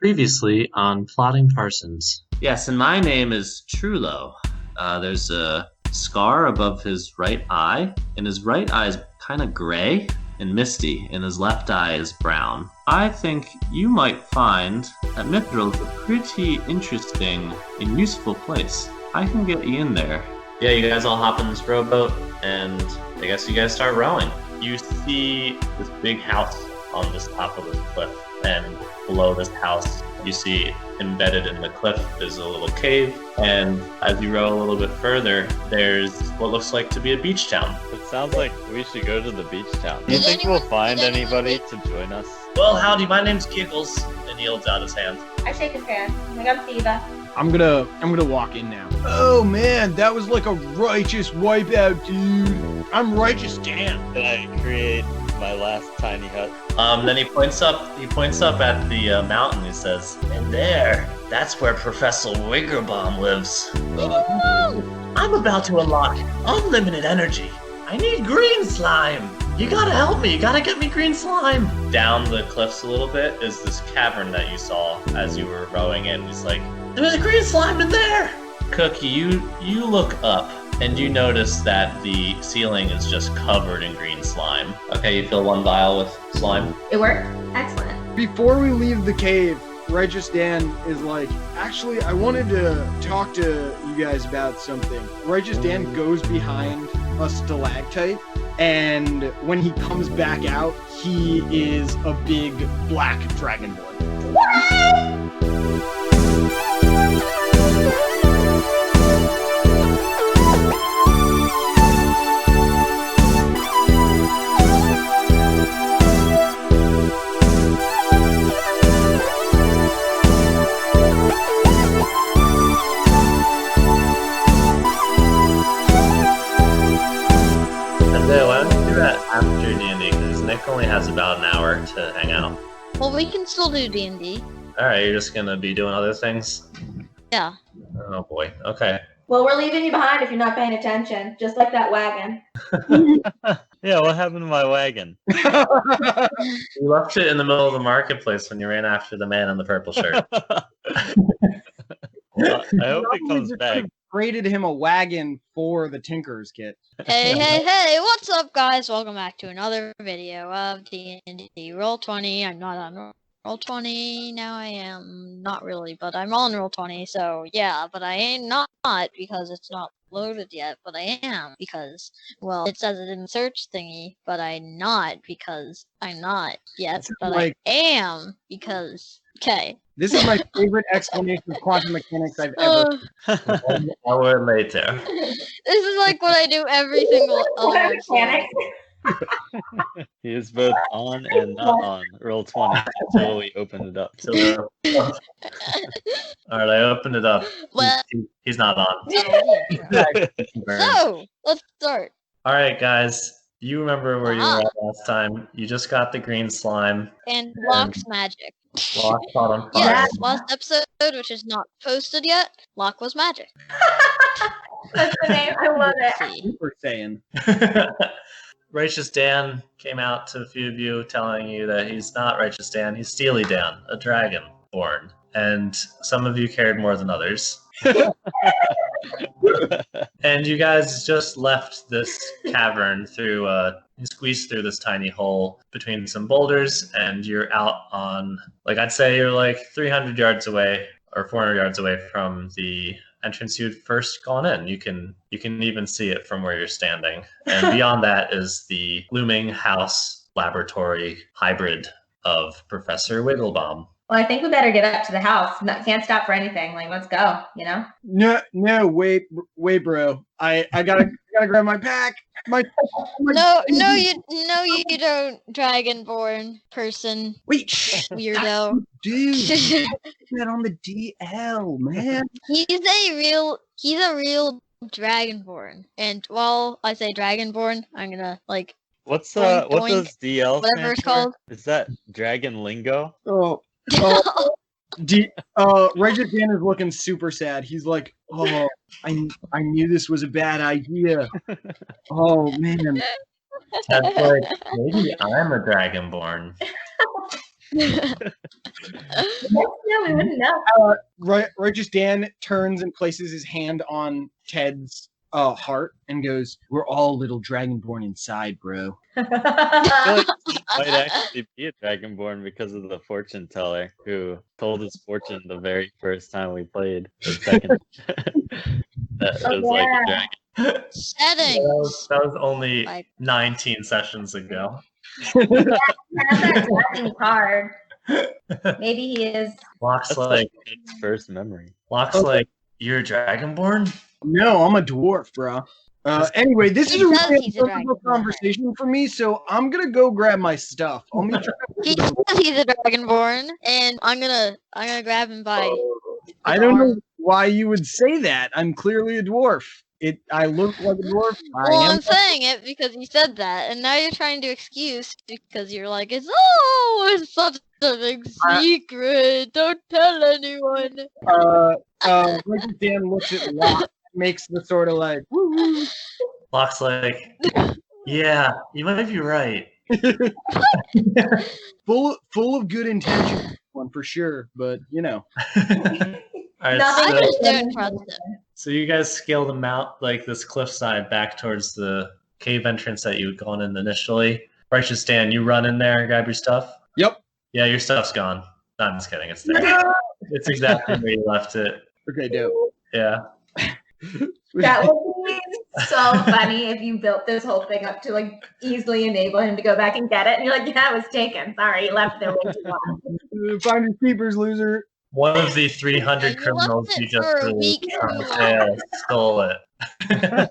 Previously on Plotting Parsons. Yes, and my name is Trulo. There's a scar above his right eye, and his right eye is kind of gray and misty, and his left eye is brown. I think you might find that Mithril is a pretty interesting and useful place. I can get you in there. Yeah, you guys all hop in this rowboat, and I guess you guys start rowing. You see this big house on this top of this cliff, and below this house, you see embedded in the cliff is a little cave, and as you row a little bit further, there's what looks like to be a beach town. It sounds like we should go to the beach town. Do you think we'll find anybody to join us? Well, howdy, my name's Giggles, and he holds out his hand. I shake his hand. I'm like, I'm Theeva. I'm gonna walk in now. Oh man, that was like a righteous wipeout, dude. I'm Righteous Dan. Can I create my last tiny hut? Then he points up at the mountain. He says, "And there, that's where Professor Wiggerbaum lives. I'm about to unlock unlimited energy. I need green slime. You gotta help me. You gotta get me green slime." Down the cliffs a little bit is this cavern that you saw as you were rowing in. He's like, "There's green slime in there." Cookie, you look up and you notice that the ceiling is just covered in green slime. Okay, you fill one vial with slime. It worked. Excellent. Before we leave the cave, Righteous Dan is like, actually, I wanted to talk to you guys about something. Righteous Dan goes behind a stalactite, and when he comes back out, he is a big black dragonborn. Why don't you do that after D&D, because Nick only has about an hour to hang out. Well, we can still do D&D. Alright, you're just gonna be doing other things? Yeah. Oh boy, okay. Well, we're leaving you behind if you're not paying attention, just like that wagon. Yeah, what happened to my wagon? You left it in the middle of the marketplace when you ran after the man in the purple shirt. Well, I hope it comes back. Created him a wagon for the Tinker's kit. Hey, what's up, guys? Welcome back to another video of D&D Roll20. I'm not on Roll20, now I am. Not really, but I'm on Roll20, so yeah, but I ain't not because it's not loaded yet, but I am because, well, it says it in the search thingy, but I'm not because I'm not yet, but like, I am because, okay. This is my favorite explanation of quantum mechanics I've ever. 1 hour later. This is like what I do every single other Mechanics. He is both on and not on Roll20 until we open it up. Alright, I opened it up. Well, He's not on. so, let's start. Alright, guys. You remember where you were at last time. You just got the green slime. And Loch's magic. Loch caught on fire. Yes, last episode, which is not posted yet, Loch was magic. That's the name. I love it. Super Saiyan. Righteous Dan came out to a few of you telling you that he's not Righteous Dan, he's Steely Dan, a dragonborn. And some of you cared more than others. And you guys just left this cavern through, you squeezed through this tiny hole between some boulders, and you're out on, like, I'd say you're like 300 yards away or 400 yards away from the entrance you'd first gone in. You can even see it from where you're standing. And beyond that is the looming house laboratory hybrid of Professor Wigglebomb. Well, I think we better get up to the house. Can't stop for anything. Like, let's go, you know? No, wait, bro. I gotta grab my pack. No, you don't, Dragonborn person. Wait, weirdo. Dude, that on the DL, man. He's a real Dragonborn. And while I say Dragonborn, I'm gonna like. What boink, does DL whatever stand it's for? called? Is that Dragon Lingo? Righteous Dan is looking super sad. He's like, oh, I knew this was a bad idea. Oh man. That's like, maybe I'm a dragonborn. Yeah, we wouldn't know. Righteous Dan turns and places his hand on Ted's heart and goes, "We're all little dragonborn inside, bro." I feel like he might actually be a dragonborn because of the fortune teller who told his fortune the very first time we played. The second that it was like a dragon. Settings. That was only Like- 19 sessions ago. Has that dragon card. Maybe he is. Locke's That's like, like Ted's first memory. Locke's like, you're a dragonborn? No, I'm a dwarf, bro. Anyway, this He is a says really he's a uncomfortable dragonborn. conversation for me, so I'm gonna go grab my stuff. I'll meet you. He says he's a dragonborn, and I'm gonna grab him by. I don't know why you would say that. I'm clearly a dwarf. I look like a dwarf. Well, I am. I'm saying it because you said that, and now you're trying to excuse because you're like, it's such a big secret. Don't tell anyone. Righteous Dan looks at Locke, makes the sort of like, woo. Locke's like, yeah, you might be right. full of good intentions, one for sure. But you know, All right, Nothing I so, just don't trust him. so you guys scale the mount, like this cliffside, back towards the cave entrance that you had gone in initially. Righteous Dan, you run in there and grab your stuff. Yep. Yeah, your stuff's gone. No, I'm just kidding. It's there. It's exactly where you left it. Okay, dope. Yeah. That would be so funny if you built this whole thing up to like easily enable him to go back and get it, and you're like, yeah, it was taken. Sorry, you left there way too long. Find your keepers, loser. One of the 300 You criminals left you it just for a released week from too jail stole it.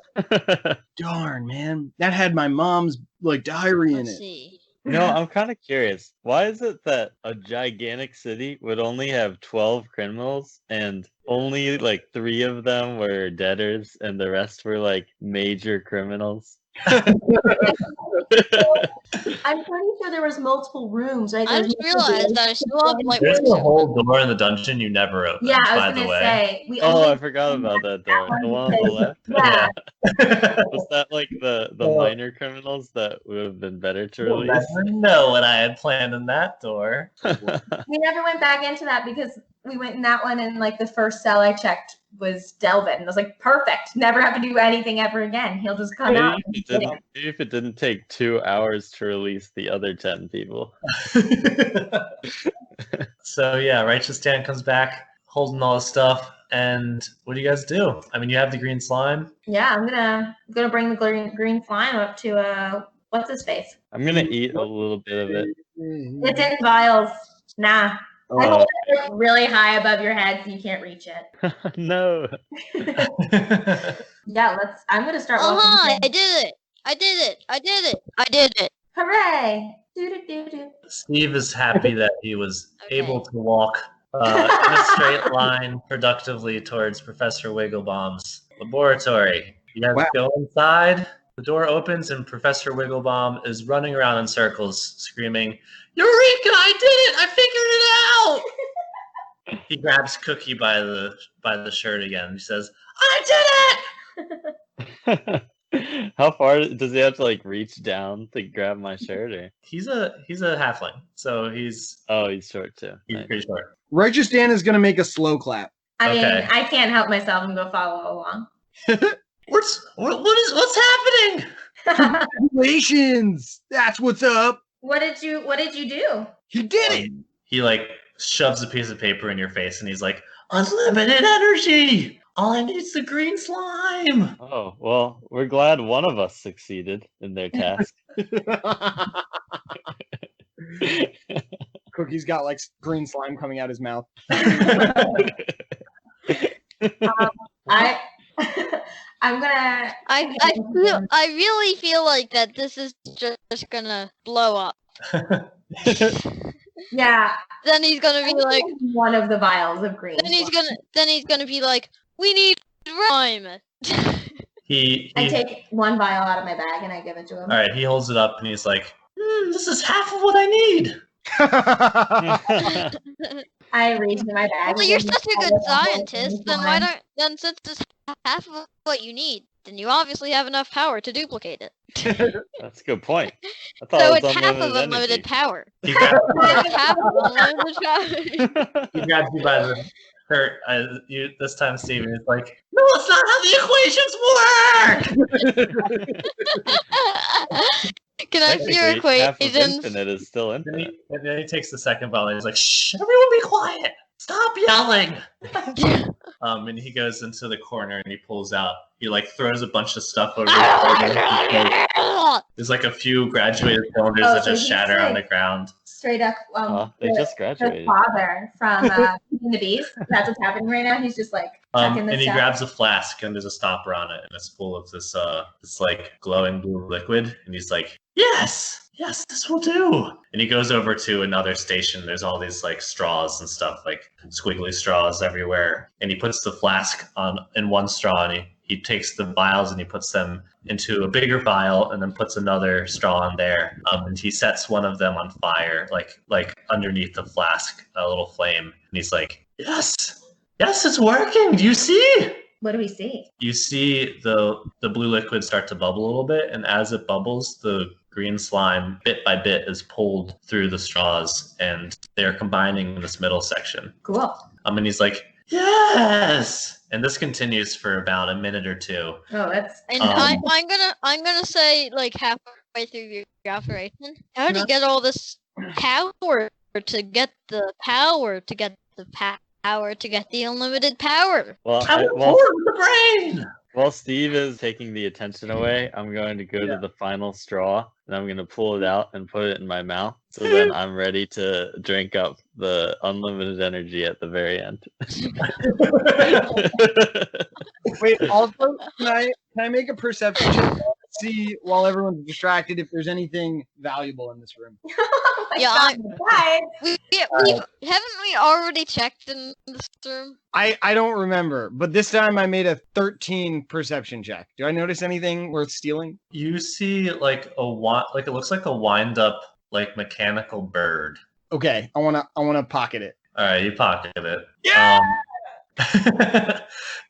Darn, man, that had my mom's like diary in Let's it. see. I'm kind of curious. Why is it that a gigantic city would only have 12 criminals and only like 3 of them were debtors and the rest were like major criminals? I'm pretty sure there was multiple rooms, right? I There was just multiple realized doors. that I still have like There's one a whole door in the dungeon you never opened, Yeah, I by was the gonna way. say we Oh, only I forgot about that door. The one on the left? Yeah. Was that like the Well- minor criminals that would have been better to You'll release? never know what I had planned in that door. We never went back into that because we went in that one and like the first cell I checked was Delvin. And I was like, perfect. Never have to do anything ever again. He'll just come out. Maybe if it didn't take 2 hours to release the other 10 people. So yeah, Righteous Dan comes back holding all his stuff. And what do you guys do? I mean, you have the green slime. Yeah, I'm gonna bring the green slime up to what's his face? I'm gonna eat a little bit of it. It's in vials. Nah. I hold it like, really high above your head so you can't reach it. No. Yeah, I'm gonna start Oh, walking. hi! in. I did it! I did it! I did it! I did it! Hooray! Do. Steve is happy that he was Okay. able to walk in a straight line productively towards Professor Wigglebaum's laboratory. You guys Wow. go inside. The door opens and Professor Wigglebaum is running around in circles, screaming, "Eureka! I did it! I figured it out!" He grabs Cookie by the shirt again. He says, "I did it!" How far does he have to like reach down to grab my shirt? Or? He's a halfling, so he's Oh, he's short too. Nice. pretty short. Righteous Dan is gonna make a slow clap. I mean, Okay. I can't help myself and go follow along. What's happening? Congratulations! That's what's up. What did you do? He did it. He like shoves a piece of paper in your face and he's like, "Unlimited energy! All I need is the green slime!" Oh, well, we're glad one of us succeeded in their task. Cookie's got like green slime coming out his mouth. I I'm gonna. I really feel like that this is just gonna blow up. Yeah. Then he's gonna be like, one of the vials of green. then he's gonna be like, we need rhyme. He I take one vial out of my bag and I give it to him. all right. He holds it up and he's like, "This is half of what I need." I reach in my bag. Well, and you're give him such a all good of the scientist. green Then slime. since it's half of what you need, then you obviously have enough power to duplicate it. That's a good point. I thought So it was it's half of unlimited unlimited power. He grabs, It's half of unlimited power. energy. he grabs you by the shirt. This time, Steven is like, "No, it's not how the equations work." Can I see your Technically, half of equations? infinite is still And infinite. then he takes the second ball and he's like, "Shh, everyone be quiet. Stop yelling." And he goes into the corner and he pulls out. He like throws a bunch of stuff over. There's like a few graduated cylinders Oh, that so just he's shatter on the like- ground. Straight up, They just her graduated. father from Beauty and the Beast. That's what's happening right now. He's just like checking And this he stuff. grabs a flask and there's a stopper on it, and it's full of this like glowing blue liquid. And he's like, "Yes, this will do." And he goes over to another station. There's all these like straws and stuff, like squiggly straws everywhere. And he puts the flask in one straw, and he takes the vials and he puts them into a bigger vial, and then puts another straw in there. And he sets one of them on fire, like underneath the flask, a little flame. And he's like, "Yes, it's working. Do you see?" What do we see? You see the blue liquid start to bubble a little bit, and as it bubbles, the green slime bit by bit is pulled through the straws, and they're combining in this middle section. Cool. And he's like, "Yes!" And this continues for about a minute or two. Oh, that's And Um, I'm gonna say like halfway through your operation. How do you get all this power to get the power to get the power to get the unlimited power? Well, I'm while, bored with the brain! while Steve is taking the attention away, I'm going to go to the final straw, and I'm going to pull it out and put it in my mouth. So then I'm ready to drink up the unlimited energy at the very end. Wait, also, can I make a perception check to see while everyone's distracted if there's anything valuable in this room? oh my Yeah, God, guys. Haven't we already checked in this room? I don't remember, but this time I made a 13 perception check. Do I notice anything worth stealing? You see like it looks like a wind-up like mechanical bird. Okay, I wanna pocket it. All right, you pocket it. Yeah!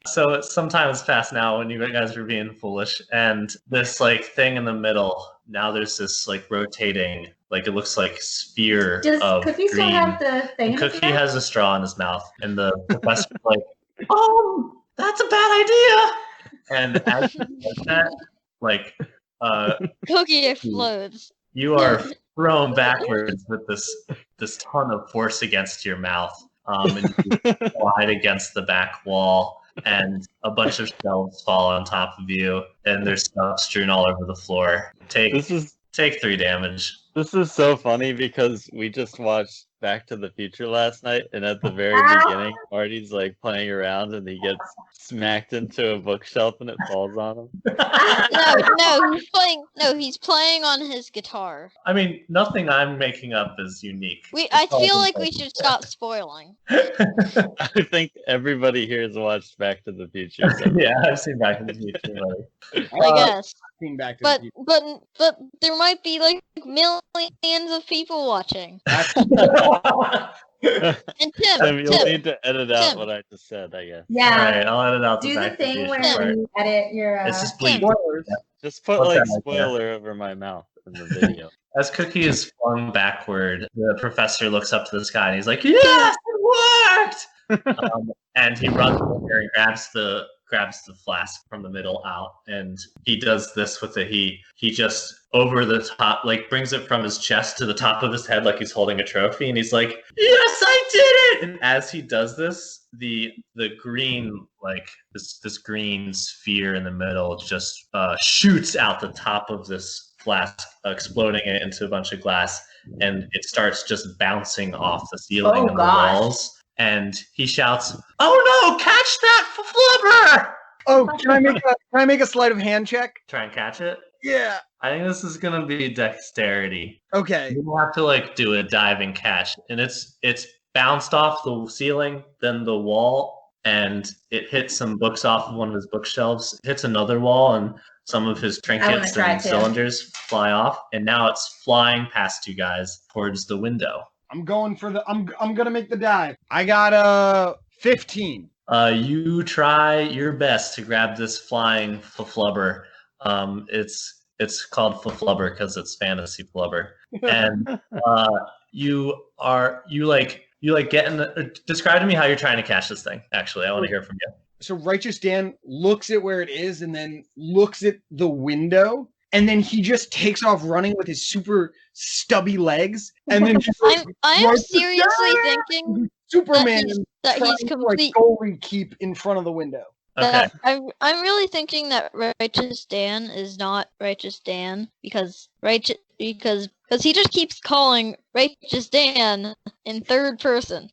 So sometimes past now when you guys are being foolish, and this like thing in the middle, now there's this like rotating, like it looks like sphere Does of Cookie still green. have the thing? And in his Cookie mouth? has a straw in his mouth, and the professor's like, "That's a bad idea." And as he does that, like, Cookie explodes. you are thrown backwards with this ton of force against your mouth, and you slide against the back wall, and a bunch of shelves fall on top of you, and there's stuff strewn all over the floor. Take 3 damage. This is so funny because we just watched Back to the Future last night, and at the very Ow. beginning, Marty's like playing around and he gets smacked into a bookshelf and it falls on him. He's playing on his guitar. I mean, nothing I'm making up is unique. I feel like we should stop spoiling. I think everybody here has watched Back to the Future. So. Yeah, I've seen Back to the Future. Buddy. I guess. Being back to the But future. but there might be like millions of people watching. And Tim, you'll Tim, need to edit out Tim. what I just said, I guess. Yeah. All right, I'll edit out the Do the Back to the thing Future where part. when you edit your. It's just Tim. bleep. Just put What's like that idea? spoiler over my mouth in the video. As Cookie is flung backward, the professor looks up to the sky and he's like, "Yes, it worked!" And he runs over and grabs the flask from the middle out, and he does this with it. He just over the top, like brings it from his chest to the top of his head, like he's holding a trophy, and he's like, "Yes, I did it!" And as he does this, the green, like this green sphere in the middle, just shoots out the top of this flask, exploding it into a bunch of glass, and it starts just bouncing off the ceiling Oh, and gosh. the walls. And he shouts, "Oh no! Catch that flubber!" Oh, can I make a sleight of hand check? Try and catch it. Yeah. I think this is gonna be dexterity. Okay. You have to like do a diving catch, and it's bounced off the ceiling, then the wall, and it hits some books off of one of his bookshelves. It hits another wall, and some of his trinkets try and too. cylinders fly off, and now it's flying past you guys towards the window. I'm going for I'm gonna make the dive. I got a 15. You try your best to grab this flying flubber. It's called flubber because it's fantasy flubber, and you get in the. Describe to me how you're trying to catch this thing. Actually, I want to hear from you. So Righteous Dan looks at where it is and then looks at the window, and then he just takes off running with his super stubby legs, and then I'm Righteous seriously Dan! thinking Superman that trying he's to, complete. goalie keep in front of the window. Okay. I'm really thinking that Righteous Dan is not Righteous Dan because he just keeps calling Righteous Dan in third person.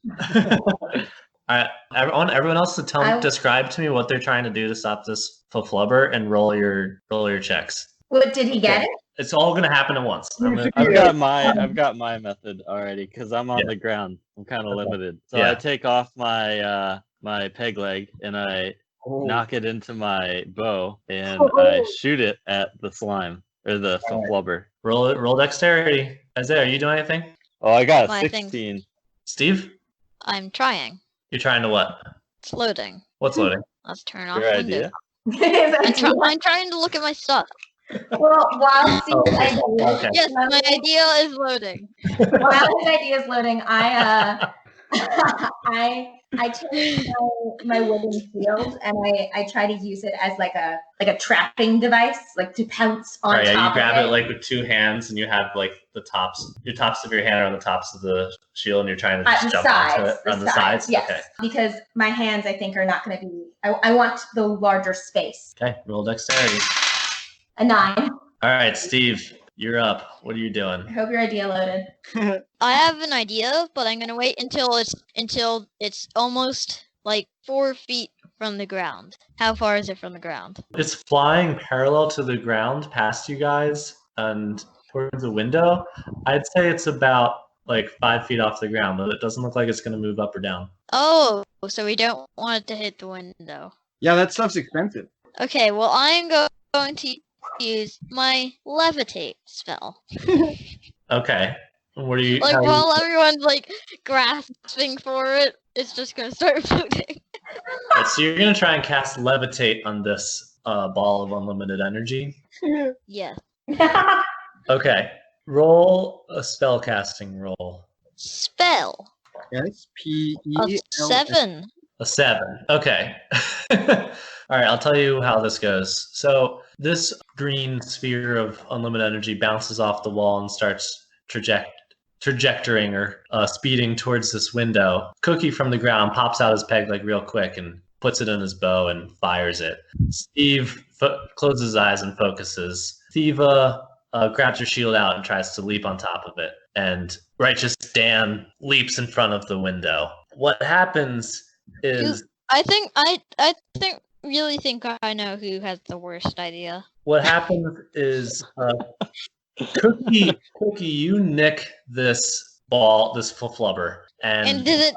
I want everyone else to describe to me what they're trying to do to stop this flubber and roll your checks. What did he get it? It's all gonna happen at once. I've got my method already because I'm on the ground. I'm kind of limited, so I take off my my peg leg and I knock it into my bow and I shoot it at the slime or the flubber. Roll dexterity. Isaiah, are you doing anything? Oh, I got a My 16. Steve, I'm trying. you're trying to what? It's loading. What's loading? Let's turn off Your window. idea? I'm trying to look at my stuff. Well, while Steve's idea, Okay. Yes, my idea is loading. while his idea is loading, I take my wooden shield and I try to use it as like a trapping device, like to pounce on Right, top you grab of it like with two hands, and you have like your tops of your hand are on the tops of the shield, and you're trying to just the jump onto it sides, on the sides. yes. Okay. Because my hands, I think, are not going to be. I want the larger space. Okay. Roll dexterity. A 9. All right, Steve, you're up. What are you doing? I hope your idea loaded. I have an idea, but I'm gonna wait until it's almost like 4 feet from the ground. How far is it from the ground? It's flying parallel to the ground past you guys and towards the window. I'd say it's about like 5 feet off the ground, but it doesn't look like it's going to move up or down. Oh, so we don't want it to hit the window. Yeah, that stuff's expensive. Okay, well I'm going to use my levitate spell. Okay. What are you? Like how are you- while everyone's like grasping for it, it's just gonna start floating. Alright, so you're going to try and cast levitate on this ball of unlimited energy. Yes. Okay. Roll a spell casting roll. Spell. Yes, A 7. A 7. Okay. All right, I'll tell you how this goes. So this green sphere of unlimited energy bounces off the wall and starts trajectoring or speeding towards this window. Cooki from the ground pops out his peg leg real quick and puts it in his bow and fires it. Steve closes his eyes and focuses. Theeva grabs her shield out and tries to leap on top of it. And Righteous Dan leaps in front of the window. What happens is... I really think I know who has the worst idea. What happens is Cooki, you nick this ball, this flubber, And does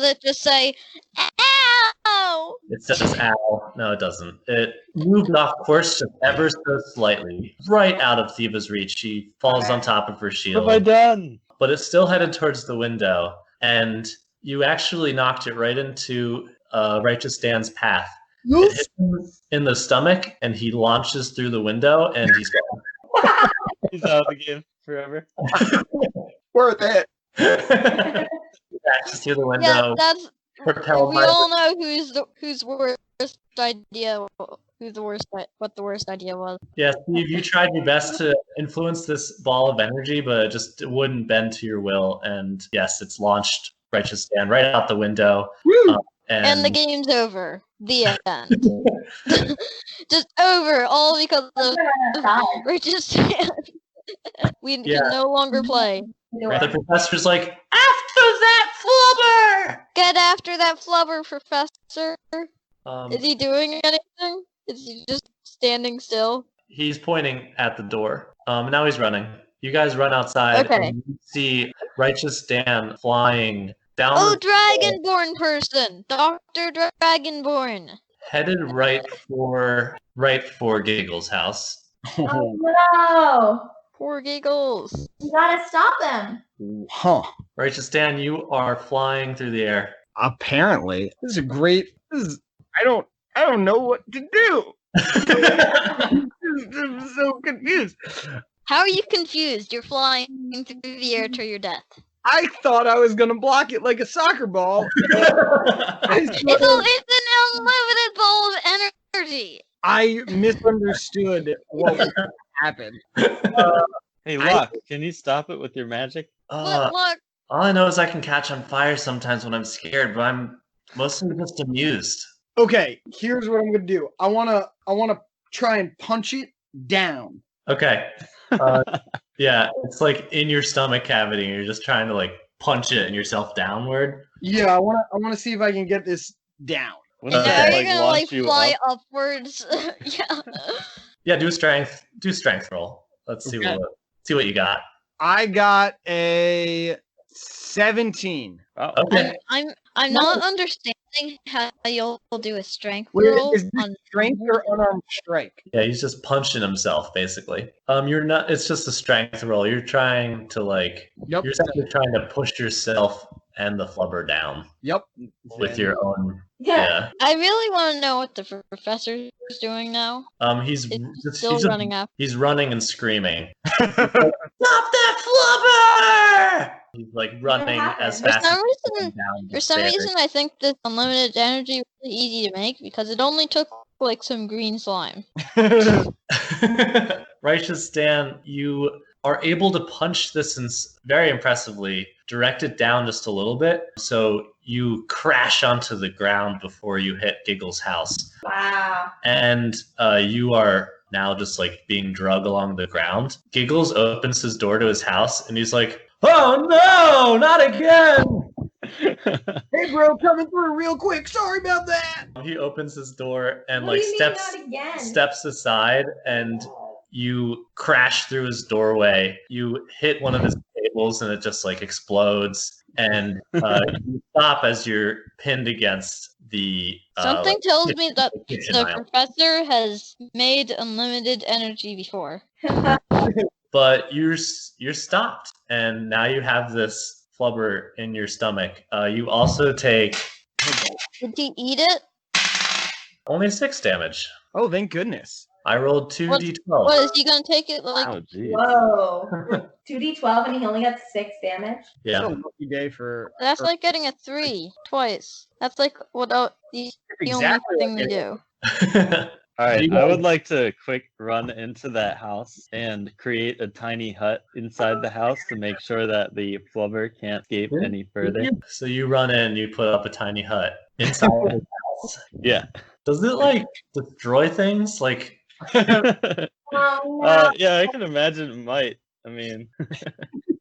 it just say, "Ow"? it says "ow." No, it doesn't. It moved off course just ever so slightly, right out of Theeva's reach. She falls on top of her What shield, have I done? but it's still headed towards the window, and you actually knocked it right into Righteous Dan's path. It hit him in the stomach, and he launches through the window, and he's gone. He's out of the game forever. Worth it. Crashes through the window. Yeah, that's. propelled We by all know whose worst idea. What the worst idea was. Yeah, Steve, you tried your best to influence this ball of energy, but it wouldn't bend to your will. And yes, it's launched Righteous Dan right out the window. Woo! And the game's over. The end. Just over, all because of Righteous Dan. We can no longer play. The professor's like, after that flubber! Get after that flubber, Professor. Um, Is he doing anything? Is he just standing still? He's pointing at the door. Now he's running. You guys run outside Okay. and you see Righteous Dan flying down Oh, the Dragonborn person! Dr. Dragonborn! headed right for Giggle's house. Oh no! Poor Giggles. You gotta stop them. Huh. Righteous Dan, you are flying through the air. Apparently, this is a great. I don't know what to do. I'm so confused. How are you confused? You're flying through the air to your death. I thought I was gonna block it like a soccer ball. It's an unlimited ball of energy. I misunderstood what happened. Hey, Loch, can you stop it with your magic? Look, All I know is I can catch on fire sometimes when I'm scared, but I'm mostly just amused. Okay, here's what I'm gonna do. I wanna try and punch it down. Okay. Yeah, it's like in your stomach cavity, and you're just trying to like punch it and yourself downward. Yeah, I wanna see if I can get this down. Wouldn't now that, you're gonna launch you fly up? upwards. Yeah. Yeah, do a strength roll. Let's see Okay. what you got. I got a 17. Oh, Okay. I'm not understanding how you'll do a strength Wait, roll is this on strength or unarmed strike? Yeah, he's just punching himself basically. You're not. It's just a strength roll. You're trying to like. Yep. You're essentially trying to push yourself and the flubber down Yep. with your own. Yeah. Yeah. I really want to know what the professor's doing now. He's It's still running up. He's running and screaming. Stop that flubber! He's like running as For fast some as he reason- can down the For some stairs. reason, I think this unlimited energy was really easy to make because it only took like some green slime. Righteous Dan, you are able to punch this and very impressively direct it down just a little bit, so you crash onto the ground before you hit Giggle's house. Wow. And you are now just like being drug along the ground. Giggles opens his door to his house and he's like, "Oh no, not again!" Hey, bro, coming through real quick. Sorry about that. He opens his door and What like do you mean, not again? steps aside, and you crash through his doorway. You hit one of his tables and it just like explodes, and you stop as you're pinned against the Something tells me that kitchen the aisle. professor has made unlimited energy before. But you're stopped, and now you have this flubber in your stomach. You also take Did he eat it? only 6 damage. Oh, thank goodness. I rolled 2d12. What is he gonna take it like? oh, geez. Whoa. 2d12 and he only got 6 damage. Yeah. It's a lucky day for. That's like getting a 3 twice. That's like what the only Exactly thing like we it. do. All right, You I guys- would like to quick run into that house and create a tiny hut inside the house to make sure that the flubber can't escape any further. So you run in, you put up a tiny hut inside of his house. Yeah. Does it like destroy things? Like, Oh no. Yeah, I can imagine it might. I mean,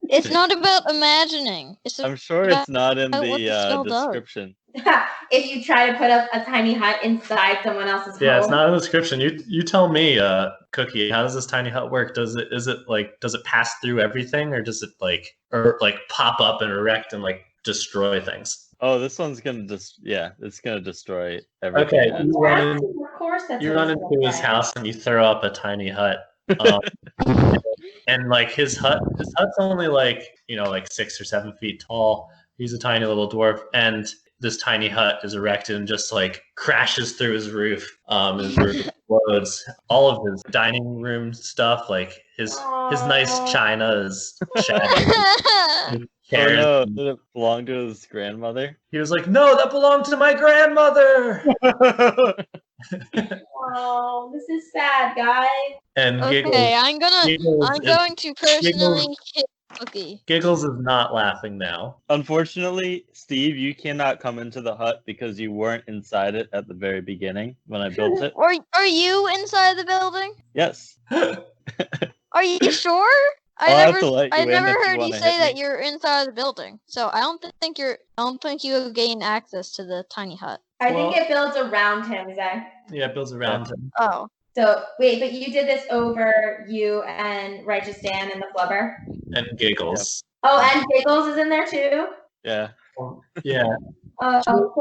It's not about imagining. It's I'm sure it's not in what the the spell does. description. If you try to put up a tiny hut inside someone else's yeah, home. it's not in the description. You tell me, Cookie. How does this tiny hut work? Does it pass through everything, or does it like pop up and erect and like destroy things? Oh, this one's gonna it's gonna destroy everything. Okay, that's- you run in. Of course that's You what run it's into his like. house and you throw up a tiny hut. And like his hut's only like 6 or 7 feet tall. He's a tiny little dwarf, and this tiny hut is erected and just like crashes through his roof. His roof explodes. All of his dining room stuff, like his nice china, is shattered. Oh Chairs. no, did it belong to his grandmother? He was like, "No, that belonged to my grandmother." Oh, this is sad, guys. And Giggles, okay, I'm Giggles going to personally hit Cookie. Giggles is not laughing now. Unfortunately, Steve, you cannot come into the hut because you weren't inside it at the very beginning when I built it. Are you inside the building? Yes. Are you sure? I'll have to let you I in never if you heard you wanna say hit that me. you're inside the building. So I don't think you gain access to the tiny hut. I think Well- it builds around him, Zach. Yeah, it builds around him. Oh. So wait, but you did this over you and Righteous Dan and the Flubber. And Giggles. Oh, and Giggles is in there too. Yeah. Yeah. So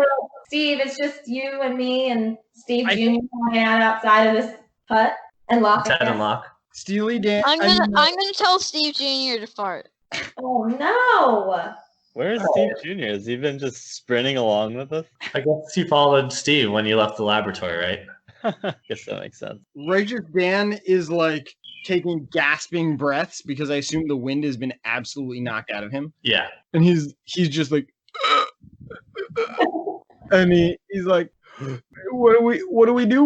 Steve, it's just you and me and Steve I- Jr. hanging out outside of this hut and Loch. Ted and Loch. Steely Dan. I'm gonna tell Steve Jr. to fart. Oh no! Where's Steve Jr.? Has he been just sprinting along with us? I guess you followed Steve when you left the laboratory, right? Guess that makes sense. Righteous Dan is like taking gasping breaths because I assume the wind has been absolutely knocked out of him. Yeah. And he's just like and he's like, what do we do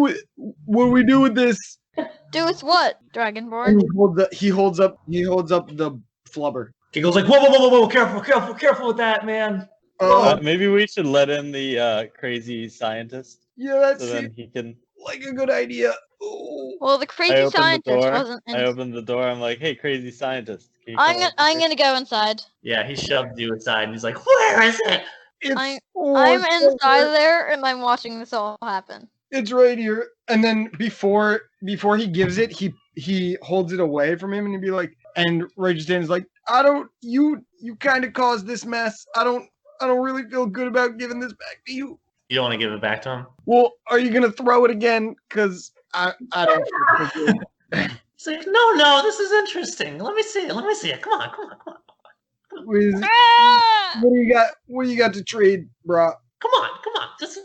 with this? Do with what, And Dragonborn? he holds up the flubber. Giggle's like, whoa, careful with that, man. Maybe we should let in the crazy scientist Yeah, that so then seems he can. like a good idea. Oh. Well, the I crazy opened the scientist door. wasn't. I opened the door. I'm like, hey, crazy scientist. Can you I'm come gonna, over I'm here?" gonna go inside. Yeah, he shoved you aside and he's like, where is it? I'm It's inside there and I'm watching this all happen. It's right here. And then before he gives it, he holds it away from him and he'd be like, and Righteous Dan's like, you kind of caused this mess. I don't really feel good about giving this back to you. You don't want to give it back to him? Well, are you gonna throw it again? Cause I don't feel good. He's like, no, this is interesting. Let me see it. Come on. Ah! What do you got to trade, bro? Come on. Just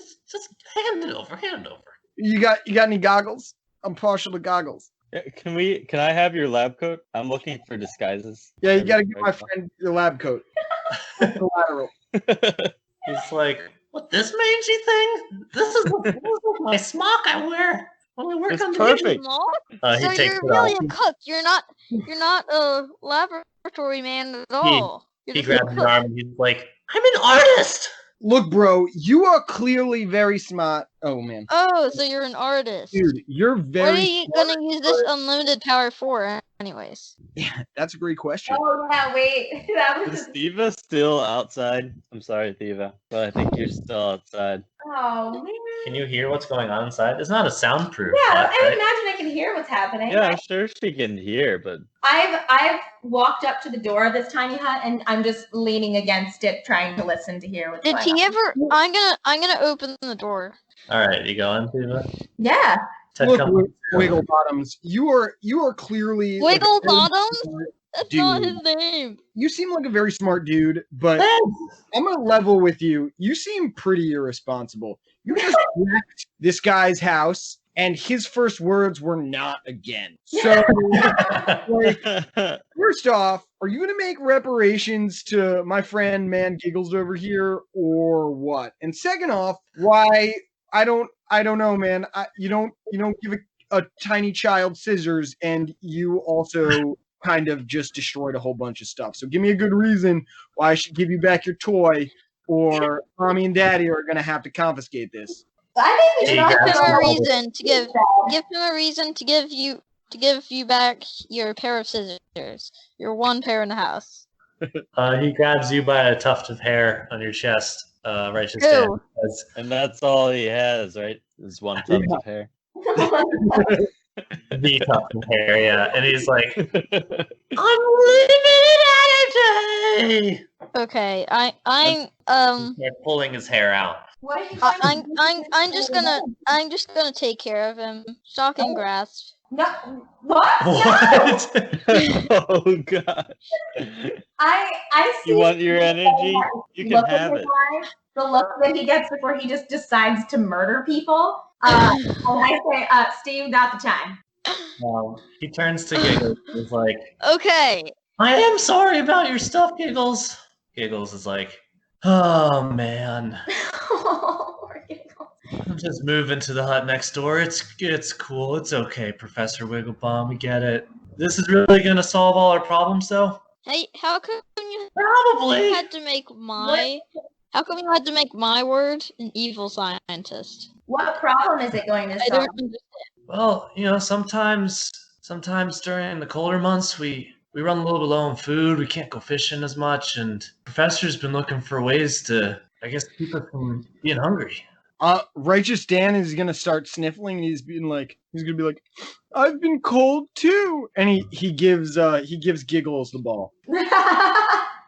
hand it over. You got any goggles? I'm partial to goggles. Yeah, can I have your lab coat? I'm looking for disguises. Yeah, you gotta give my friend your lab coat. Collateral. He's like, what, this mangy thing? This is my smock I wear when we work It's on the perfect. Small? He So takes you're it really off. a cook. You're not a laboratory man at all. You're He just a grabs your cook. arm and he's like, I'm an artist. Look, bro, you are clearly very smart. Oh man, Oh, so you're an artist. dude, you're very. What are you gonna use this unlimited power for, anyways? That's a great question. Oh yeah, wait. That was Is Theeva still outside? I'm sorry, Theeva, but I think you're still outside. oh man. Can you hear what's going on inside? It's not a soundproof. Yeah, hut, I right? imagine I can hear what's happening. Yeah, I'm sure she can hear, but I've walked up to the door of this tiny hut and I'm just leaning against it, trying to listen to hear what's Did going he on. ever? I'm gonna open the door. All right, you going, Theeva? Yeah. Ted, Look, come. Wiggle Bottoms, you are clearly like, Wiggle a very Bottoms? smart That's not dude. his name. You seem like a very smart dude, but I'm gonna level with you. You seem pretty irresponsible. You just wrecked this guy's house, and his first words were "not again." So, like, first off, are you gonna make reparations to my friend Man Giggles over here, or what? And second off, why? I don't know, man. You don't give a tiny child scissors, and you also kind of just destroyed a whole bunch of stuff. So give me a good reason why I should give you back your toy, or mommy and daddy are gonna have to confiscate this. I think we should Yeah. Give him also a reason to give him a reason to give you back your pair of scissors. Your one pair in the house. He grabs you by a tuft of hair on your chest. Righteous Ew. Dan says, and that's all he has, right? Is one tuft of hair. the tuft of hair, yeah. And he's like, unlimited energy. Okay, I'm They're pulling his hair out. What are you I'm just gonna take care of him. Shocking grasp. No, what? What? Oh gosh! I see. You want your energy? You can Look at have the it. guy, the look that he gets before he just decides to murder people. And I say, Steve, not the time. He turns to Giggles and is like, Okay. I am sorry about your stuff, Giggles. Giggles is like, oh man. I'm just moving to the hut next door. It's cool. It's okay, Professor Wigglebomb. We get it. This is really gonna solve all our problems, though? Hey, how come you Probably. had to make my? How come you had to make my word an evil scientist? What problem is it going to I solve? don't understand. Well, sometimes during the colder months we run a little low on food. We can't go fishing as much, and Professor's been looking for ways to, I guess, keep us from being hungry. Righteous Dan is gonna start sniffling, and he's gonna be like, I've been cold too. And he gives Giggles the ball.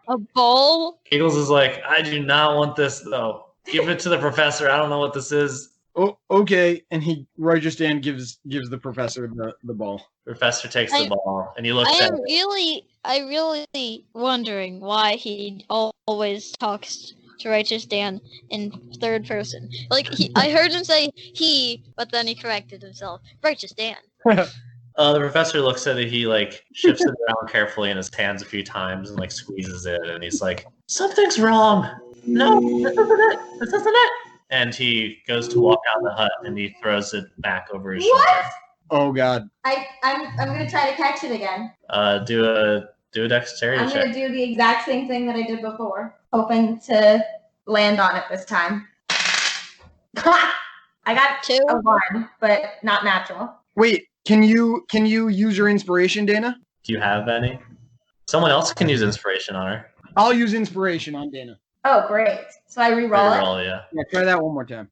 A bowl? Giggles is like, I do not want this though. Give it to the Professor. I don't know what this is. Oh, okay. And Righteous Dan gives the professor the ball. Professor takes the ball and he looks at it. I'm really wondering why he always talks to Righteous Dan in third person. Like I heard him say he, but then he corrected himself. Righteous Dan. The professor looks at it. He like shifts it around carefully in his hands a few times and like squeezes it, and he's like, "Something's wrong. No, this isn't it. This isn't it." And he goes to walk out the hut, and he throws it back over his shoulder. Oh God. I'm gonna try to catch it again. Do a dexterity I'm check. gonna do the exact same thing that I did before, hoping to land on it this time. I got 2. a 1, but not natural. Wait, can you use your inspiration, Dana? Do you have any? Someone else can use inspiration on her. I'll use inspiration on Dana. Oh, great. So I re-roll it? Reroll, yeah. Yeah, try that one more time.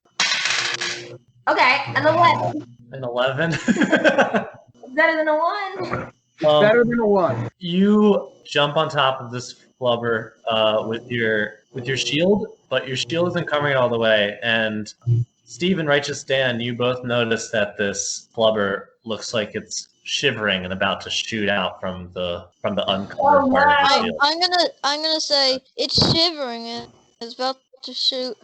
Okay, an 11. An 11. Better than a 1. Better than a 1. You jump on top of this flubber with your shield, but your shield isn't covering it all the way. And Steve and Righteous Dan, you both notice that this flubber looks like it's shivering and about to shoot out from the uncovered part of the shield. I'm gonna say it's shivering and is about to shoot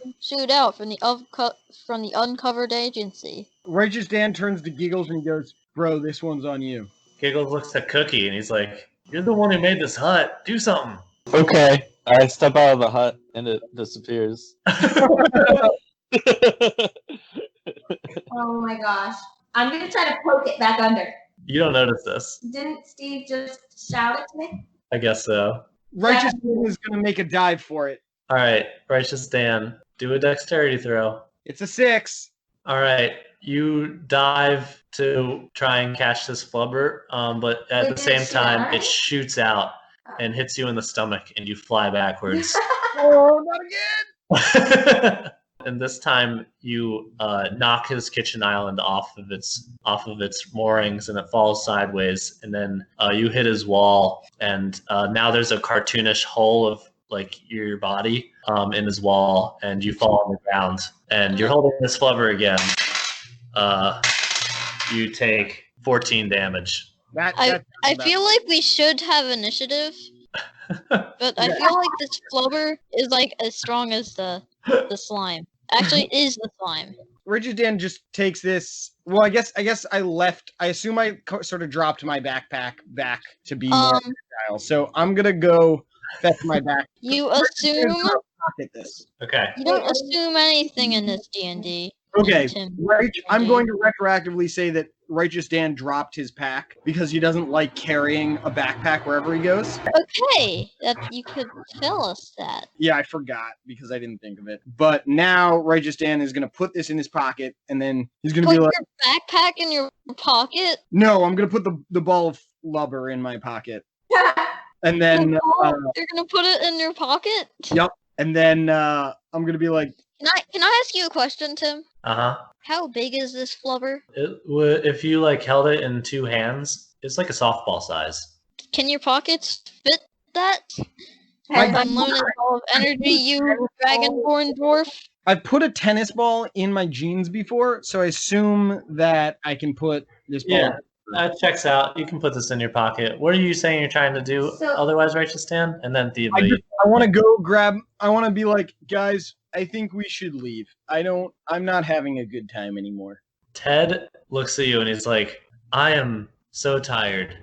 out from the uncovered agency. Righteous Dan turns to Giggles and he goes, "Bro, this one's on you." Giggles looks at Cookie and he's like, "You're the one who made this hut. Do something." Okay. I step out of the hut and it disappears. Oh my gosh. I'm gonna try to poke it back under. You don't notice this. Didn't Steve just shout it to me? I guess so. Righteous Dan is gonna make a dive for it. All right, Righteous Dan, do a dexterity throw. It's a 6. All right, you dive to try and catch this flubber, but at the same time, it shoots out and hits you in the stomach, and you fly backwards. Oh, not again! And this time, you knock his kitchen island off of its moorings, and it falls sideways. And then you hit his wall, and now there's a cartoonish hole of like your body in his wall, and you fall on the ground. And you're holding this flubber again. You take 14 damage. I feel like we should have initiative, but I feel like this flubber is like as strong as the slime. Actually, it is the slime. Righteous Dan just takes this. Well, I guess I assume I sort of dropped my backpack back to be more agile. So I'm gonna go fetch my back. You assume? Pocket this. Okay. You don't assume anything in this D&D. Okay, Tim. I'm going to retroactively say that Righteous Dan dropped his pack because he doesn't like carrying a backpack wherever he goes. Okay, that you could tell us that. Yeah, I forgot because I didn't think of it. But now Righteous Dan is going to put this in his pocket, and then he's going to be like, your backpack in your pocket? "No, I'm going to put the ball of flubber in my pocket." And then You're going to put it in your pocket? Yep. And then I'm going to be like, Can I ask you a question, Tim? Uh-huh. How big is this flubber? If you like held it in two hands, it's like a softball size. Can your pockets fit that? Has Unlimited ball of energy, you dragonborn dwarf? I put a tennis ball in my jeans before, so I assume that I can put this ball. Yeah, that checks out. You can put this in your pocket. What are you saying you're trying to do otherwise, Righteous Dan? And then Theeva. I want to go grab. I want to be like, guys, I think we should leave. I'm not having a good time anymore. Ted looks at you and he's like, "I am so tired,"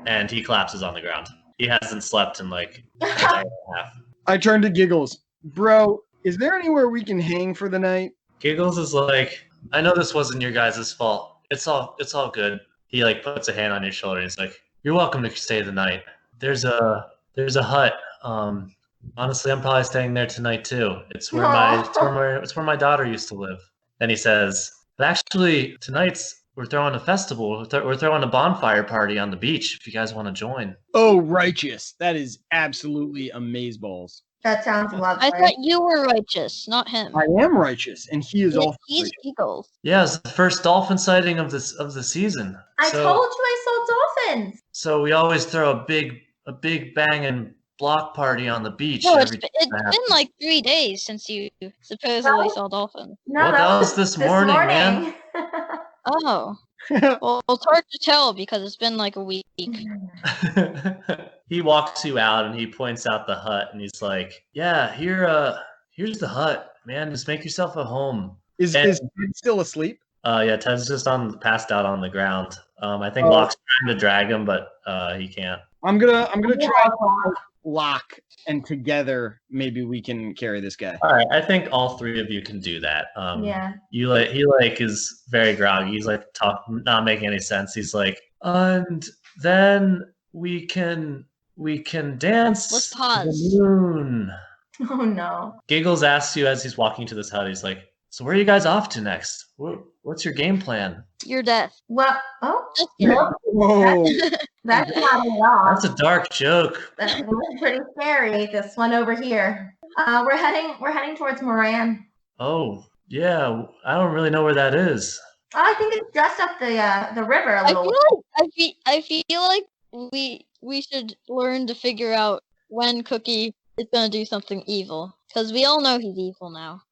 and he collapses on the ground. He hasn't slept in like an hour and a half. I turn to Giggles. "Bro, is there anywhere we can hang for the night?" Giggles is like, "I know this wasn't your guys' fault. It's all good." He like puts a hand on your shoulder and he's like, "You're welcome to stay the night. There's a hut. Honestly, I'm probably staying there tonight too. It's where my daughter used to live." Then he says, "But actually, tonight's we're throwing a festival. We're throwing a bonfire party on the beach. If you guys want to join." Oh, Righteous! That is absolutely amazeballs. That sounds lovely. I thought you were righteous, not him. I am Righteous, and he is also. He's righteous. Eagles. Yeah, it's the first dolphin sighting of the season. I told you I saw dolphins. So we always throw a big banging block party on the beach. No, every it's time that been happens. like 3 days since you supposedly saw dolphins. No, Well, that was this morning, man. Oh. Well, it's hard to tell because it's been like a week. He walks you out and he points out the hut and he's like, "Yeah, here's the hut, man. Just make yourself a home." Is And- Ted still asleep? Yeah, Ted's just passed out on the ground. I think Oh. Locke's trying to drag him, but he can't. I'm gonna try Lock, and together maybe we can carry this guy. All right, I think all three of you can do that. Yeah. He is very groggy. He's like not making any sense. He's like, and then we can dance Let's to pause. the moon. Oh no. Giggles asks you as he's walking to this hut. He's like, "So where are you guys off to next? What's your game plan?" Your death. Well, Just kidding. Whoa! that's not at all. That's a dark joke. That's pretty scary. This one over here. We're heading towards Moran. Oh, yeah. I don't really know where that is. I think it's just up the river a I little. feel like we should learn to figure out when Cookie is gonna do something evil. Because we all know he's evil now.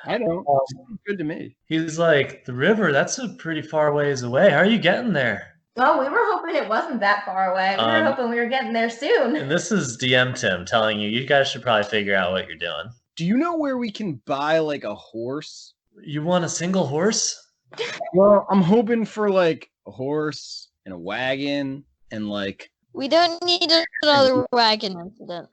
I don't. Sounds good to me. He's like, the river, that's a pretty far ways away. How are you getting there? Oh, we were hoping it wasn't that far away. We were hoping we were getting there soon. And this is DM Tim telling you guys should probably figure out what you're doing. Do you know where we can buy like a horse? You want a single horse? Well, I'm hoping for like a horse and a wagon and like. We don't need another wagon incident.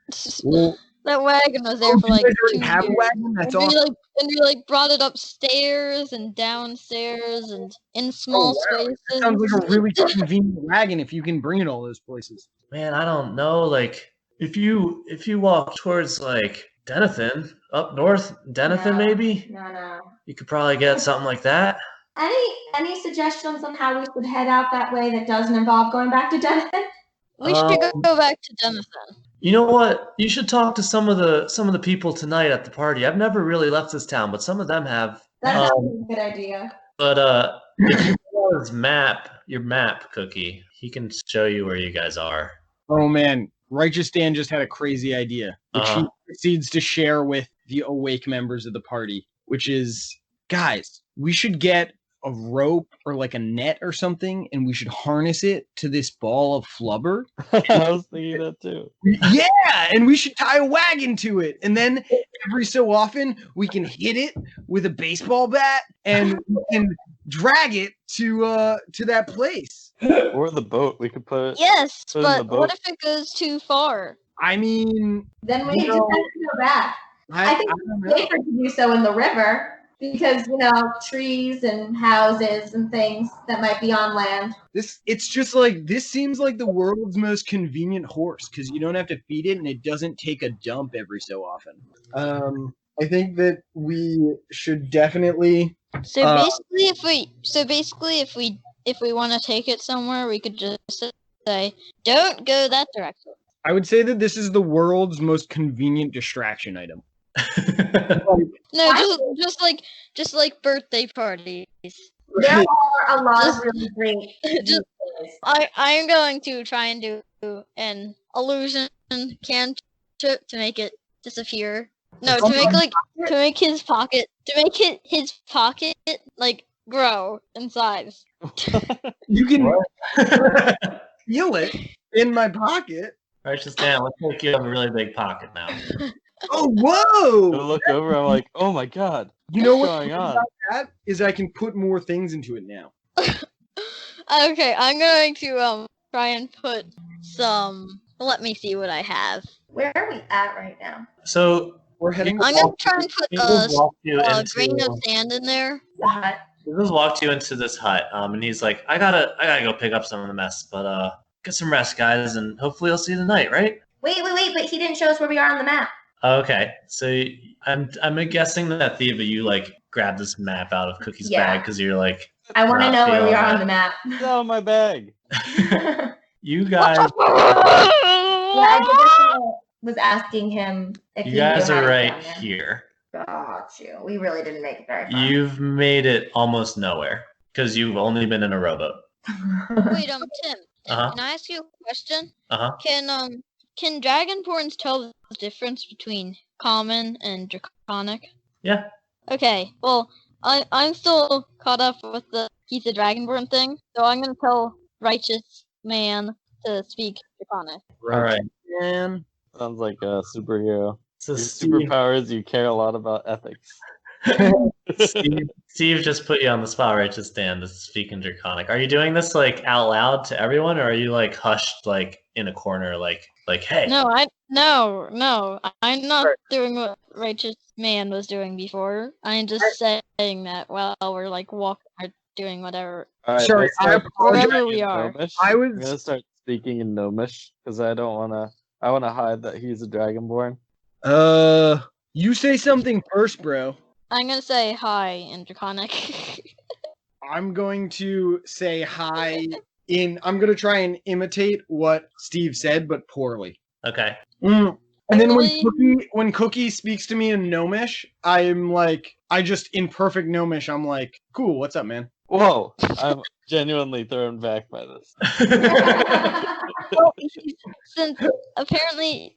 Well, That wagon was there for like you guys 2 already have a years. wagon? That's and awesome. we brought it upstairs and downstairs and in small spaces. That sounds like a really convenient wagon if you can bring it all those places. Man, I don't know. Like, if you walk towards like Denathan, up north, Denathan No. maybe, No. you could probably get something like that. Any suggestions on how we should head out that way that doesn't involve going back to Denison? We should go back to Denison. You know what? You should talk to some of the people tonight at the party. I've never really left this town, but some of them have. That sounds like a good idea. But if you know his your map, Cookie, he can show you where you guys are. Oh man, Righteous Dan just had a crazy idea, which he proceeds to share with the awake members of the party, which is, guys, we should get a rope or like a net or something, and we should harness it to this ball of flubber. I was thinking that too. Yeah, and we should tie a wagon to it, and then every so often we can hit it with a baseball bat, and we can drag it to that place. Or the boat. We could put it. Yes, Put it in the but what boat. if it goes too far? I mean, Then we You need know, to go back. I think don't it's know. safer to do so in the river because, trees and houses and things that might be on land. It's just like, this seems like the world's most convenient horse because you don't have to feed it and it doesn't take a dump every so often. I think that we should definitely. So basically, if we want to take it somewhere, we could just say, "Don't go that direction." I would say that this is the world's most convenient distraction item. No, just like birthday parties. There are a lot of really great. Just- I'm going to try and do an illusion cantrip to make it disappear. No, to make his pocket like grow in size. You can feel it in my pocket. Righteous Dan, looks like you have a really big pocket now. Oh, I whoa! look over. I'm like, oh my god. You know What's what's going cool on? about that is I can put more things into it now. Okay, I'm going to try and put some. Let me see what I have. Where are we at right now? So We're heading. I'm gonna try and put Giggles walked you a grain into of sand in there. The hut. Giggles walked you into this hut, and he's like, I gotta go pick up some of the mess, but get some rest, guys, and hopefully you'll see you tonight, right? Wait, but he didn't show us where we are on the map. Okay, so I'm guessing that Theeva, you like grabbed this map out of Cookie's Yeah. bag because you're like, I want to Not know where we feeling are it. on the map. It's out of my bag. you guys, I was asking him if you he guys knew how are to get right down there. here. Got you. We really didn't make it very far. You've made it almost nowhere because you've only been in a rowboat. Wait, Tim, Uh huh. can I ask you a question? Uh huh. can Dragonborns tell the difference between common and draconic? Yeah. Okay, well, I'm still caught up with the he's a Dragonborn thing, so I'm gonna tell Righteous Man to speak draconic. All right. Man. Sounds like a superhero. So Your Steve, superpower is you care a lot about ethics. Steve just put you on the spot, right? Just Dan to speak in Draconic. Are you doing this like out loud to everyone, or are you like hushed, like in a corner, like hey? No, I'm not doing what Righteous Man was doing before. I'm just saying that while we're like walking or doing whatever. All right, Sorry, let's I start apologize. Wherever we in are. Gnomish. I was- I'm gonna start speaking in Gnomish because I don't wanna. I wanna hide that he's a Dragonborn. You say something first, bro. I'm gonna say hi in Draconic. I'm going to say hi I'm gonna try and imitate what Steve said, but poorly. Okay. And then Really? when Cookie speaks to me in Gnomish, I'm like, in perfect Gnomish, I'm like, cool, what's up, man? Whoa! I'm genuinely thrown back by this. Well,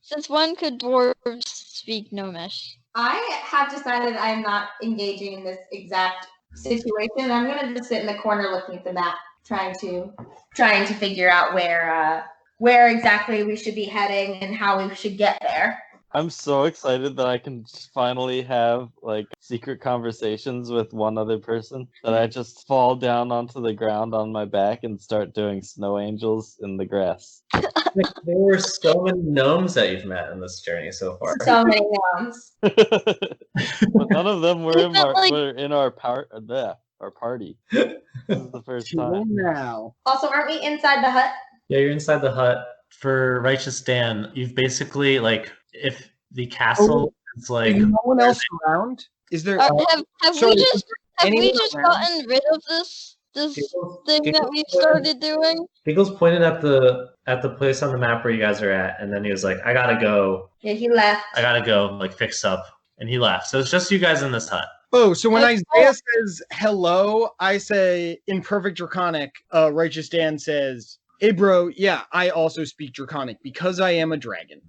since when could dwarves speak Gnomish? I have decided I'm not engaging in this exact situation. I'm gonna just sit in the corner looking at the map, trying to figure out where exactly we should be heading and how we should get there. I'm so excited that I can finally have like secret conversations with one other person that I just fall down onto the ground on my back and start doing snow angels in the grass. There were so many gnomes that you've met in this journey so far. So many gnomes. But none of them were Isn't that like- in our party. This is the first Chill time. now. Also, aren't we inside the hut? Yeah, you're inside the hut. For Righteous Dan, you've basically like if the castle is like Is no one else around? Is there? Have sorry, we just anyone around? gotten rid of this thing that we've started doing? Giggles pointed at the place on the map where you guys are at, and then he was like, I gotta go, Yeah, he left. like fix up, and he left. So it's just you guys in this hut. Oh, so when That's Isaiah says hello, I say in perfect Draconic, Righteous Dan says, hey bro, yeah, I also speak Draconic because I am a dragon.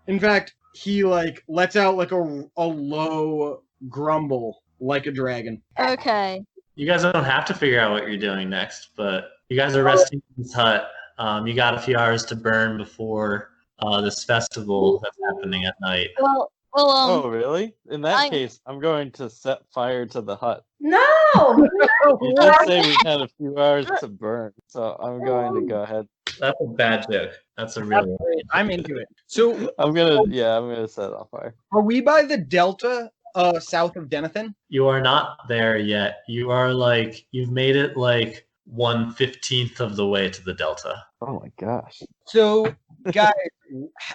In fact, he like lets out like a low grumble like a dragon. Okay. You guys don't have to figure out what you're doing next, but you guys are resting in this hut. You got a few hours to burn before this festival that's happening at night. Well, Oh, really? In that I- case, I'm going to set fire to the hut. No! You did say we had a few hours to burn, so I'm going to go ahead. That's a bad joke. That's a really I'm into it. So I'm gonna set it on fire. are we by the delta south of Denathan? You are not there yet. You are like you've made it like 1/15 of the way to the delta. Oh my gosh. So guys,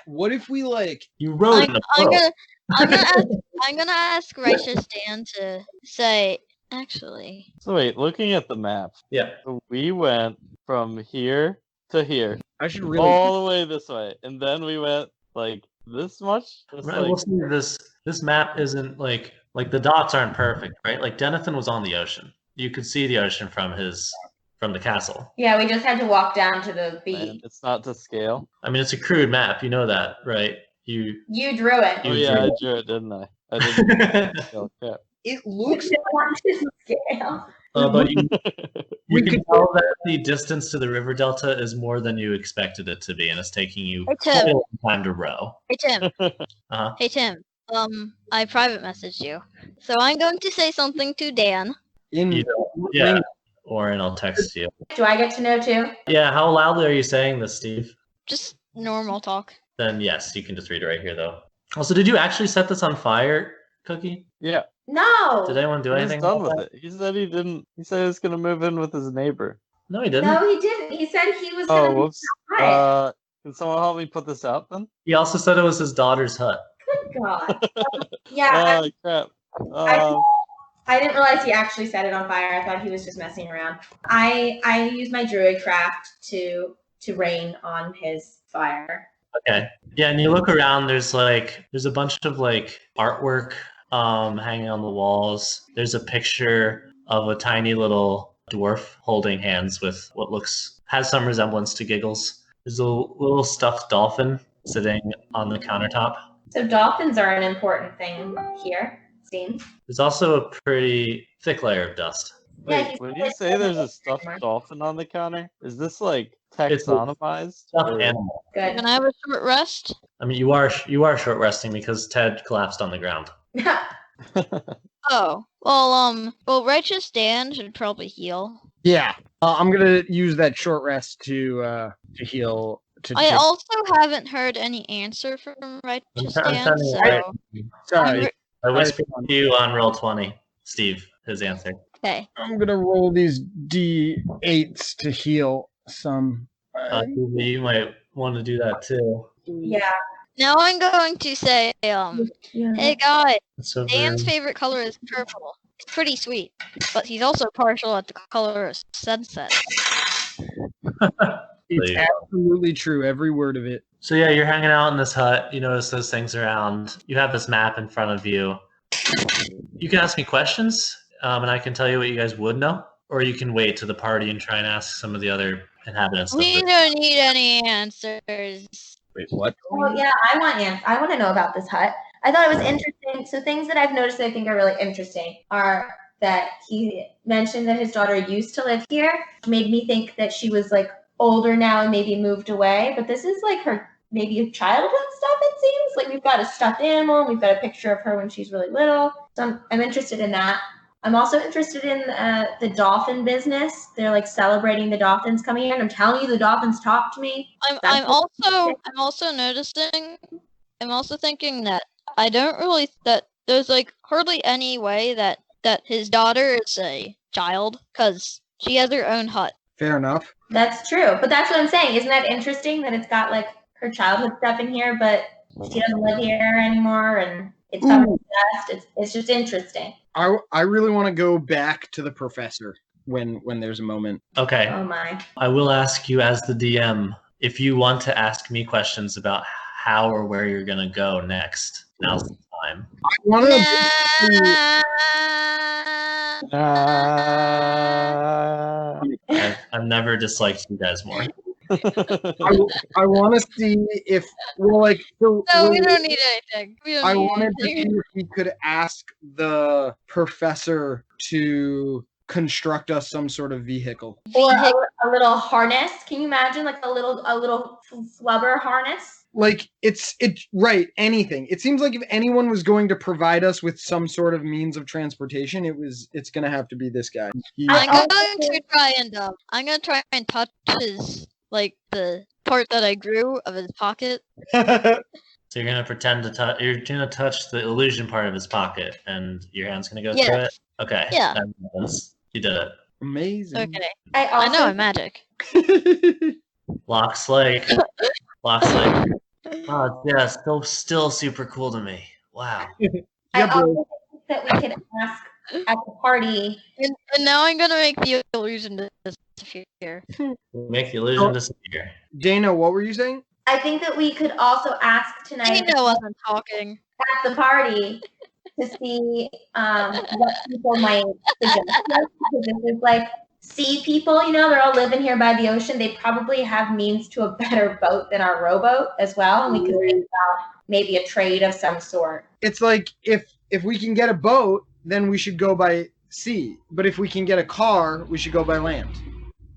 what if we like You rode in a boat. I'm gonna ask Righteous Dan to say. Actually, So wait, looking at the map, Yeah. we went from here to here, I should really all the way this way, and then we went like this much. Just Right, like, we'll see. This map isn't like the dots aren't perfect, right? Like Denathan was on the ocean. You could see the ocean from the castle. Yeah, we just had to walk down to the man, beach. it's not to scale. I mean, it's a crude map. You know that, right? You. You drew it. Oh You yeah, I drew drew it, didn't I? I didn't scale crap. it We looks didn't want to scale. But you We can could- tell that the distance to the river delta is more than you expected it to be, and it's taking you Hey, quite a Tim. long time to row. Hey Tim. Uh-huh. Hey Tim. I private messaged you, so I'm going to say something to Dan. in You don't, yeah. Orin, I'll text you. Do I get to know too? Yeah, how loudly are you saying this, Steve? Just normal talk. Then yes, you can just read it right here, though. Also, did you actually set this on fire, Cookie? Yeah, No. Did anyone do he's anything? done about with it. He said he didn't. He said he was gonna move in with his neighbor. that? No, he didn't. No, he didn't. He said he was Oh, gonna be whoops. quiet. Can someone help me put this out then? He also said it was his daughter's hut. Good God. Yeah, Oh crap. I didn't realize he actually set it on fire. I thought he was just messing around. I used my druid craft to rain on his fire. Okay. Yeah, and you look around. There's a bunch of like artwork hanging on the walls. There's a picture of a tiny little dwarf holding hands with what has some resemblance to Giggles. There's a little stuffed dolphin sitting on the countertop. So dolphins are an important thing here, it seems. There's also a pretty thick layer of dust. Yeah, Wait, he's when really you say there's a good. stuffed dolphin on the counter, is this like It's a taxonomized? Stuffed or- animal. Good. Can I have a short rest? I mean, you are short resting because Ted collapsed on the ground. Oh, well, Righteous Dan should probably heal. Yeah. I'm gonna use that short rest to heal. I also haven't heard any answer from Righteous I'm Dan, sending so it Sorry. I whispered to you on roll 20, Steve, his answer. okay. I'm gonna roll these d8s to heal some. You might want to do that too. Yeah. Now I'm going to say, hey guys, So Dan's favorite color is purple. It's pretty sweet, but he's also partial at the color of sunset. It's absolutely true, every word of it. So yeah, you're hanging out in this hut. You notice those things around. You have this map in front of you. You can ask me questions, and I can tell you what you guys would know, or you can wait to the party and try and ask some of the other inhabitants. We don't need any answers. Wait, what? Well, yeah, I want to know about this hut. I thought it was interesting. So things that I've noticed that I think are really interesting are that he mentioned that his daughter used to live here. Made me think that she was like older now and maybe moved away. But this is like her maybe childhood stuff, it seems. Like we've got a stuffed animal. We've got a picture of her when she's really little. So I'm interested in that. I'm also interested in the dolphin business. They're like celebrating the dolphins coming in. I'm telling you, the dolphins talk to me. I'm also noticing. I'm also thinking that I don't really that there's like hardly any way that his daughter is a child because she has her own hut. Fair enough. That's true. But that's what I'm saying. Isn't that interesting that it's got like her childhood stuff in here, but she doesn't live here anymore and it's covered in dust. It's just interesting. I really want to go back to the professor when there's a moment. Okay. Oh my. I will ask you as the DM if you want to ask me questions about how or where you're gonna go next. Now's the time. I want to. I've never disliked you guys more. I want to see if so. No, we don't need anything. We don't I need wanted to anything. see if we could ask the professor to construct us some sort of vehicle. Or a little harness. Can you imagine like a little flubber harness? Like it's right, anything. It seems like if anyone was going to provide us with some sort of means of transportation, it's gonna have to be this guy. I'm going to try and touch his like the part that I grew of his pocket. So you're gonna pretend to touch. You're gonna touch the illusion part of his pocket, and your hand's gonna go through it. Okay. Yeah. That makes sense. You did it. Amazing. Okay. I I know also I'm magic. Loch's like. Oh yeah, still super cool to me. Wow. I Yeah, bro. also think that we could ask at the party. And now I'm gonna make the illusion disappear. Make the illusion disappear. Dana, what were you saying? I think that we could also ask tonight Dana wasn't talking. at the party to see what people might suggest. Because this is like sea people, you know, they're all living here by the ocean. They probably have means to a better boat than our rowboat as well. And we could think about maybe a trade of some sort. It's like if we can get a boat, then we should go by sea. But if we can get a car, we should go by land.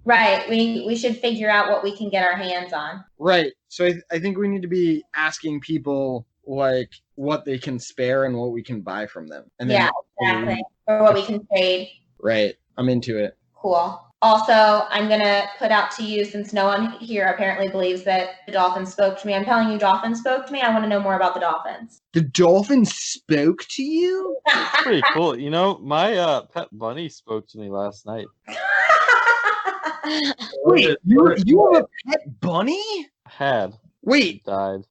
Right. We should figure out what we can get our hands on. Right. So I think we need to be asking people like what they can spare and what we can buy from them. And then Yeah, exactly. Or what we can trade. Right. I'm into it. Cool. Also, I'm going to put out to you, since no one here apparently believes that the dolphins spoke to me. I'm telling you, dolphins spoke to me. I want to know more about the dolphins. The dolphin spoke to you? Pretty cool. You know, my pet bunny spoke to me last night. Wait, you have a pet bunny? Had. Wait, Died.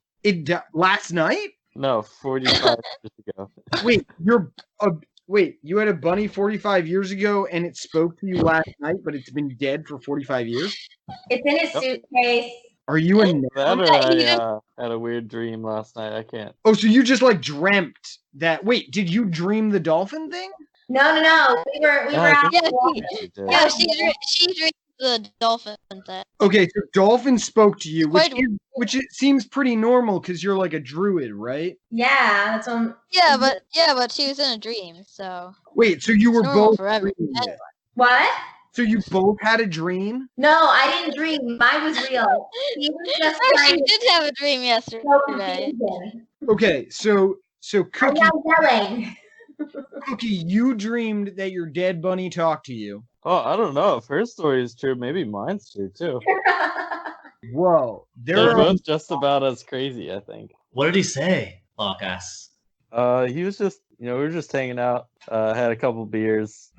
last night? No, 45 years ago. Wait, you had a bunny 45 years ago and it spoke to you last night, but it's been dead for 45 years? It's in his suitcase. Are you a That or Yeah, I had a weird dream last night. I can't. Oh, so you just like dreamt that. Wait, did you dream the dolphin thing? No. We were I out. think Yeah, I did. Yeah, she dreams the dolphin thing. Okay, so Dolphin spoke to you, Quite which it seems pretty normal because you're like a druid, right? Yeah, that's Yeah, but she was in a dream, so Wait, so you were normal both for everyone. dreaming it. what? So you both had a dream? No, I didn't dream. Mine was real. He was just Oh, trying she to did have a dream show yesterday. confusion. Okay, so I'm Cookie, not yelling. Cookie, you dreamed that your dead bunny talked to you. Oh, I don't know if her story is true. Maybe mine's true too. Whoa, They're there are both just about as crazy, I think. What did he say? Loch asks. He was just, we were just hanging out. Had a couple beers,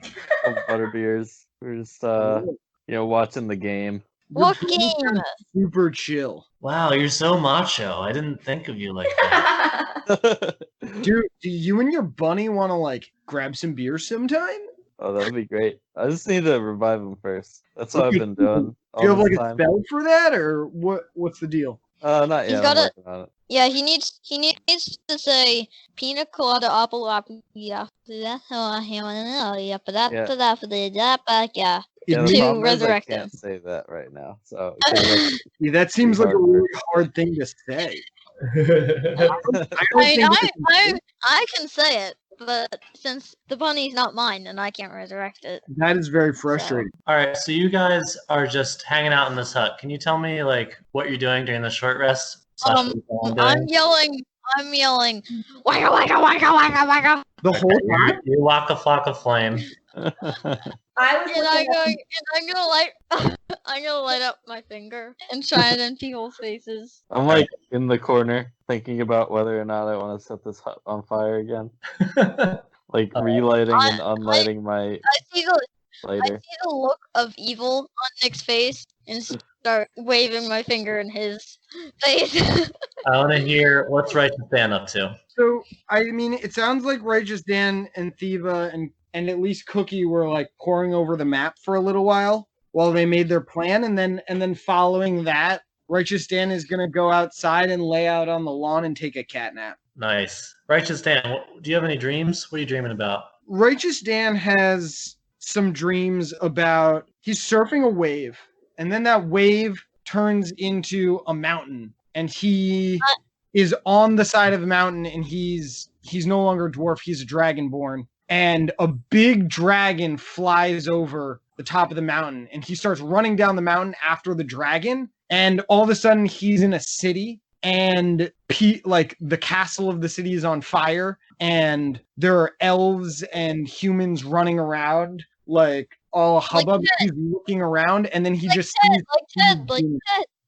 couple butter beers. We were just, watching the game. What your bunny game? sounds super chill. Wow, you're so macho. I didn't think of you like that. Do you and your bunny want to like grab some beer sometime? Oh, that would be great. I just need to revive him first. That's what I've been doing. Do you have all like this a time. spell for that, or what's the deal? Not He's yet. I'm gotta- working on it. Yeah, he needs to say pina colada apple apple yeah. Yeah. Yeah. Yeah, To the To problem is resurrect I him. can't say that right now. So 'cause Yeah, that seems like a really hard thing to say. I can say it, but since the bunny's not mine, then I can't resurrect it. That is very frustrating. All right, so you guys are just hanging out in this hut. Can you tell me like what you're doing during the short rest? Slash what you're I'm yelling, waka waka waka waka waka. The whole time? You walk a flock of flame. I was And I'm looking gonna light up my finger and shine it in people's faces. I'm like in the corner thinking about whether or not I want to set this hut on fire again. Like relighting and unlighting my I see the lighter. look of evil on Nick's face and start waving my finger in his face. I want to hear what's Righteous Dan up to. So, I mean, it sounds like Righteous Dan and Theeva and at least Cookie were like poring over the map for a little while they made their plan, and then following that, Righteous Dan is gonna go outside and lay out on the lawn and take a cat nap. Nice. Righteous Dan, do you have any dreams? What are you dreaming about? Righteous Dan has some dreams about he's surfing a wave, and then that wave turns into a mountain, and he is on the side of the mountain, and he's no longer a dwarf, he's a dragonborn, and a big dragon flies over the top of the mountain, and he starts running down the mountain after the dragon, and all of a sudden he's in a city, and like the castle of the city is on fire, and there are elves and humans running around like all hubbub. He's looking around, and then he just sees like Ted,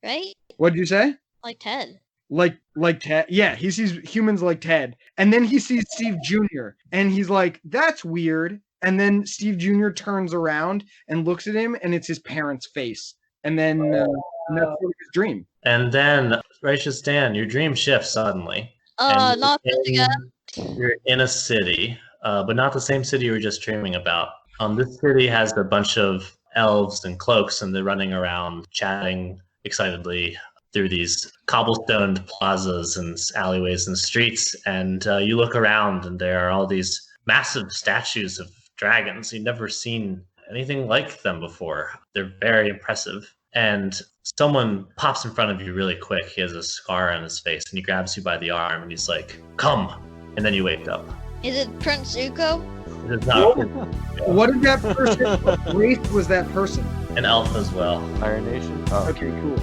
right? What did you say? Like Ted. Like Ted. Yeah, he sees humans like Ted. And then he sees Steve Jr. and he's like, that's weird. And then Steve Jr. turns around and looks at him, and it's his parents' face. And then and that's his dream. And then, Righteous Dan, your dream shifts suddenly. Not this again. You're in a city, but not the same city you were just dreaming about. This city has a bunch of elves and cloaks, and they're running around chatting excitedly through these cobblestoned plazas and alleyways and streets. And you look around, and there are all these massive statues of dragons. You've never seen anything like them before. They're very impressive. And someone pops in front of you really quick. He has a scar on his face, and he grabs you by the arm, and he's like, come. And then you wake up. Is it Prince Zuko? It is not What did that person, what race was that person? an elf as well. Fire Nation. Oh. Okay, cool.